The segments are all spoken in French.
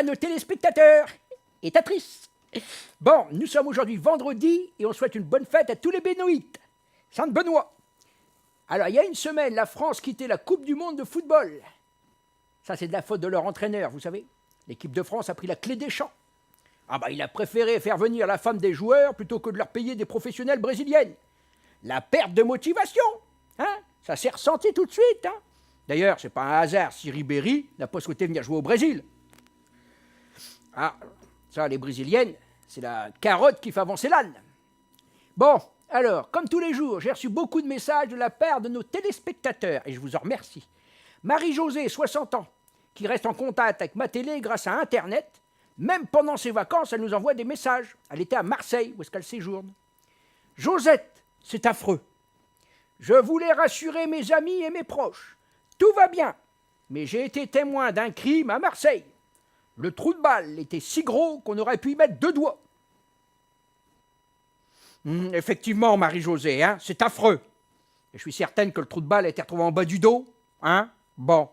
à nos téléspectateurs et tatrices. Bon, nous sommes aujourd'hui vendredi et on souhaite une bonne fête à tous les bénoïtes. Sainte-Benoît. Alors, il y a une semaine, la France quittait la Coupe du Monde de football. Ça, c'est de la faute de leur entraîneur, vous savez. L'équipe de France a pris la clé des champs. Ah bah, il a préféré faire venir la femme des joueurs plutôt que de leur payer des professionnelles brésiliennes. La perte de motivation, hein, ça s'est ressenti tout de suite. Hein. D'ailleurs, c'est pas un hasard si Ribéry n'a pas souhaité venir jouer au Brésil. Ah, ça, les Brésiliennes, c'est la carotte qui fait avancer l'âne. Bon, alors, comme tous les jours, j'ai reçu beaucoup de messages de la part de nos téléspectateurs, et je vous en remercie. Marie-Josée, 60 ans, qui reste en contact avec ma télé grâce à Internet. Même pendant ses vacances, elle nous envoie des messages. Elle était à Marseille, où est-ce qu'elle séjourne. Josette, c'est affreux. Je voulais rassurer mes amis et mes proches. Tout va bien, mais j'ai été témoin d'un crime à Marseille. Le trou de balle était si gros qu'on aurait pu y mettre 2 doigts. Effectivement, Marie-Josée, hein, c'est affreux. Et je suis certaine que le trou de balle a été retrouvé en bas du dos. Hein? Bon.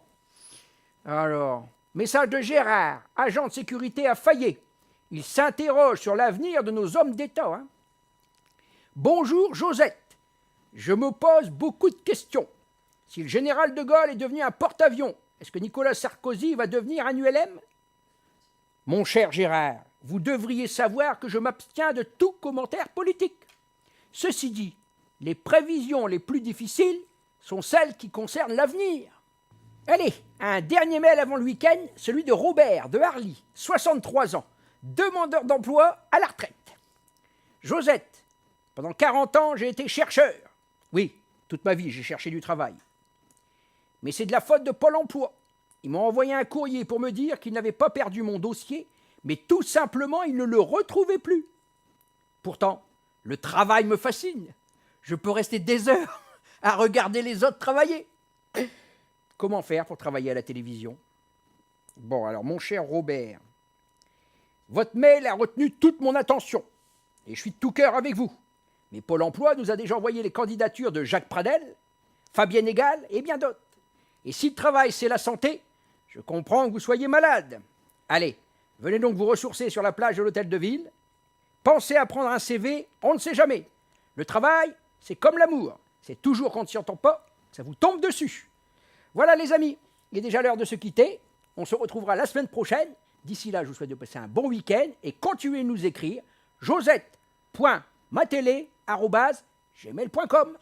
Alors, message de Gérard, agent de sécurité à Fayet. Il s'interroge sur l'avenir de nos hommes d'État. Hein? Bonjour, Josette. Je me pose beaucoup de questions. Si le général de Gaulle est devenu un porte-avions, est-ce que Nicolas Sarkozy va devenir un ULM? Mon cher Gérard, vous devriez savoir que je m'abstiens de tout commentaire politique. Ceci dit, les prévisions les plus difficiles sont celles qui concernent l'avenir. Allez, un dernier mail avant le week-end, celui de Robert de Harly, 63 ans, demandeur d'emploi à la retraite. Josette, pendant 40 ans, j'ai été chercheur. Oui, toute ma vie, j'ai cherché du travail. Mais c'est de la faute de Pôle emploi. Ils m'ont envoyé un courrier pour me dire qu'ils n'avaient pas perdu mon dossier, mais tout simplement, ils ne le retrouvaient plus. Pourtant, le travail me fascine. Je peux rester des heures à regarder les autres travailler. Comment faire pour travailler à la télévision? Bon, alors, mon cher Robert, votre mail a retenu toute mon attention. Et je suis de tout cœur avec vous. Mais Pôle emploi nous a déjà envoyé les candidatures de Jacques Pradel, Fabienne Egal et bien d'autres. Et si le travail, c'est la santé, je comprends que vous soyez malade. Allez, venez donc vous ressourcer sur la plage de l'hôtel de ville. Pensez à prendre un CV, on ne sait jamais. Le travail, c'est comme l'amour. C'est toujours quand on ne s'y entend pas, ça vous tombe dessus. Voilà les amis, il est déjà l'heure de se quitter. On se retrouvera la semaine prochaine. D'ici là, je vous souhaite de passer un bon week-end et continuez de nous écrire josette.matélé@gmail.com.